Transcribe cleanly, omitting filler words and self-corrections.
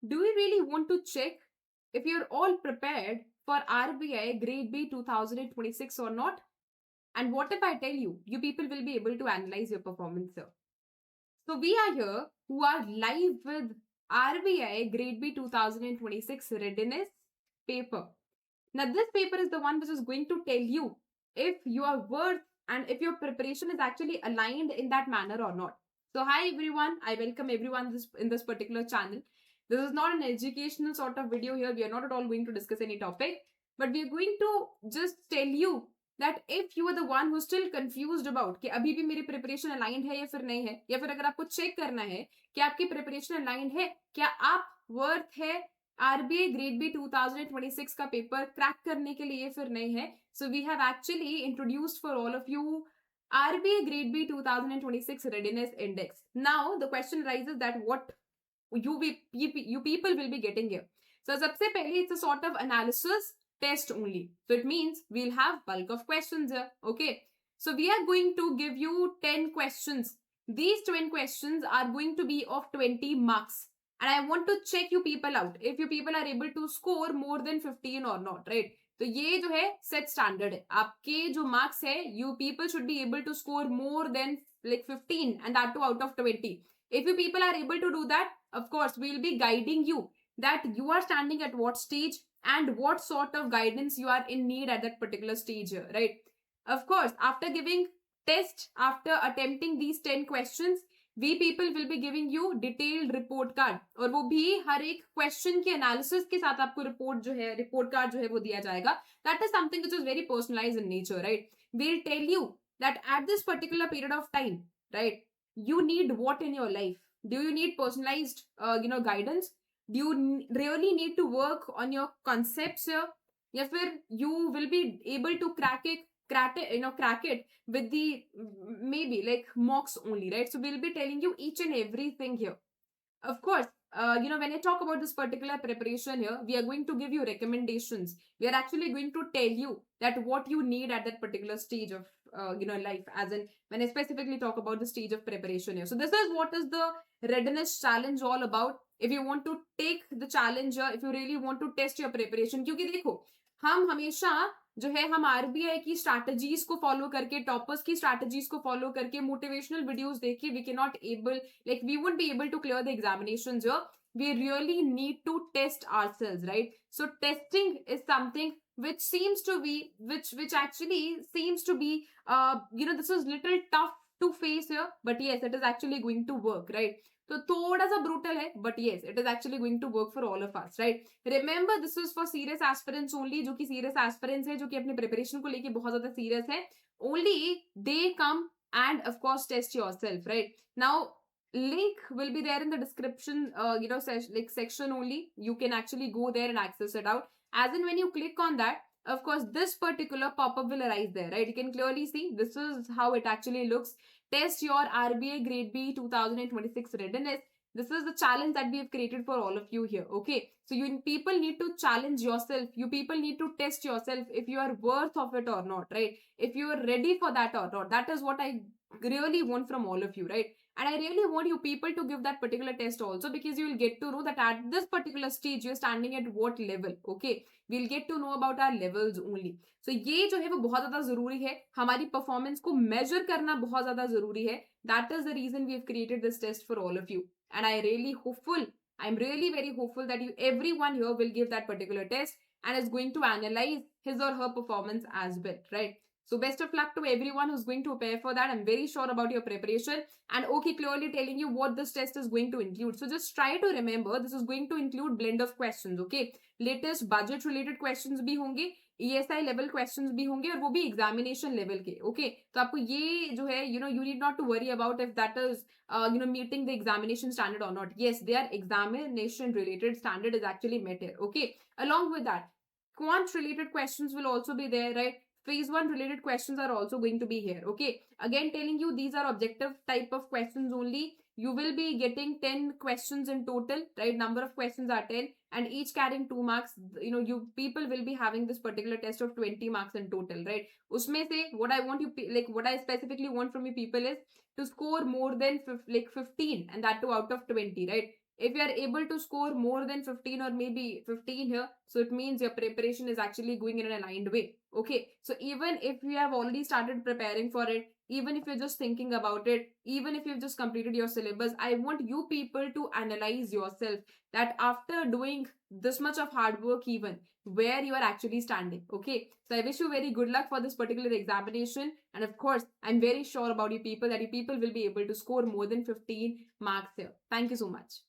Do you really want to check if you're all prepared for RBI Grade B 2026 or not? And what if I tell you, you people will be able to analyze your performance, sir? So we are here who are live with RBI Grade B 2026 readiness paper. Now, this paper is the one which is going to tell you if you are worth and if your preparation is actually aligned in that manner or not. So, hi everyone, I welcome everyone in this particular channel. This is not an educational sort of video here. We are not at all going to discuss any topic, but we are going to just tell you that if you are the one who's still confused about कि अभी भी मेरी preparation aligned है या फिर नहीं है, या फिर अगर आपको check करना है कि आपकी preparation aligned है, क्या आप worth है आरबीआई ग्रेड बी 2026 का पेपर क्रैक करने के लिए फिर नहीं है. So we have actually introduced for all of you RBI Grade B 2026 Readiness Index. Now the question arises that what you people will be getting here. So सबसे पहले it's a sort of analysis test only. So it means we'll have bulk of questions here. Okay. So we are going to give you 10 questions. These 10 questions are going to be of 20 marks. And I want to check you people out. If you people are able to score more than 15 or not, right? तो ये जो है set standard है. आपके जो marks है, you people should be able to score more than like 15 and that too out of 20. If you people are able to do that, of course we'll be guiding you that you are standing at what stage and what sort of guidance you are in need at that particular stage here, right? Of course, after giving test, after attempting these 10 questions, we people will be giving you detailed report card. और वो भी हर एक question के analysis के साथ आपको report card जो है वो दिया जाएगा. That is something which is very personalized in nature, right? We'll tell you that at this particular period of time, right, you need what in your life? Do you need personalized guidance? Do you really need to work on your concepts here? या फिर you will be able to crack it with the maybe like mocks only, right? So we'll be telling you each and everything here. Of course, when I talk about this particular preparation here, we are going to give you recommendations. We are actually going to tell you that what you need at that particular stage of life, as in when I specifically talk about the stage of preparation here. So this is what is the readiness challenge all about. If you want to take the challenge, if you really want to test your preparation, क्योंकि देखो हम हमेशा जो है हम RBI की strategies को follow करके, टॉपर्स की स्ट्रैटेजीज को फॉलो करके, मोटिवेशनल वीडियोस देख के we can not able like we won't be able to clear the examinations here. We really need to test ourselves, right? So testing is something which seems to be which actually seems to be this is little tough to face here, but yes, it is actually going to work, right? तो थोड़ा सा brutal है, but yes it is actually going to work for all of us, right? Remember this is for serious aspirants only, जो कि serious aspirants है, जो कि अपने प्रिपरेशन को लेके बहुत ज्यादा सीरियस है. Only they come and of course test yourself, right? Now link will be there in the description section only. You can actually go there and access it out. As in when you click on that, of course this particular pop-up will arise there, right? You can clearly see this is how it actually looks. Test your RBI Grade B 2026 readiness. This is the challenge that we have created for all of you here. Okay, so you people need to challenge yourself. You people need to test yourself if you are worth of it or not, right? If you are ready for that or not. That is what I really want from all of you, right? And I really want you people to give that particular test also, because you will get to know that at this particular stage you're standing at what level. Okay, we'll get to know about our levels only. So ये जो है वो बहुत ज्यादा जरूरी है. हमारी performance को मेजर करना बहुत ज्यादा जरूरी है. That is the reason we have created this test for all of you. And I'm really very hopeful that everyone here will give that particular test and is going to analyze his or her performance as well, right? So best of luck to everyone who's going to prepare for that. I'm very sure about your preparation, and okay, clearly telling you what this test is going to include. So just try to remember this is going to include blend of questions, okay? Latest budget related questions भी होंगे, ESI level questions भी होंगे, और वो भी examination level के, okay? तो आपको ये जो है you need not to worry about if that is meeting the examination standard or not. Yes, their examination related standard is actually met here, okay? Along with that, quant related questions will also be there, right? Phase 1 related questions are also going to be here, okay? Again telling you these are objective type of questions only. You will be getting 10 questions in total, right? Number of questions are 10 and each carrying 2 marks. You people will be having this particular test of 20 marks in total, right? Usme se what I want what I specifically want from you people is to score more than 15, and that too out of 20, right? If you are able to score more than 15 or maybe 15 here, so it means your preparation is actually going in an aligned way. Okay, so even if you have already started preparing for it, even if you're just thinking about it, even if you've just completed your syllabus, I want you people to analyze yourself that after doing this much of hard work, even where you are actually standing. Okay, so I wish you very good luck for this particular examination, and of course I'm very sure about you people that you people will be able to score more than 15 marks here. Thank you so much.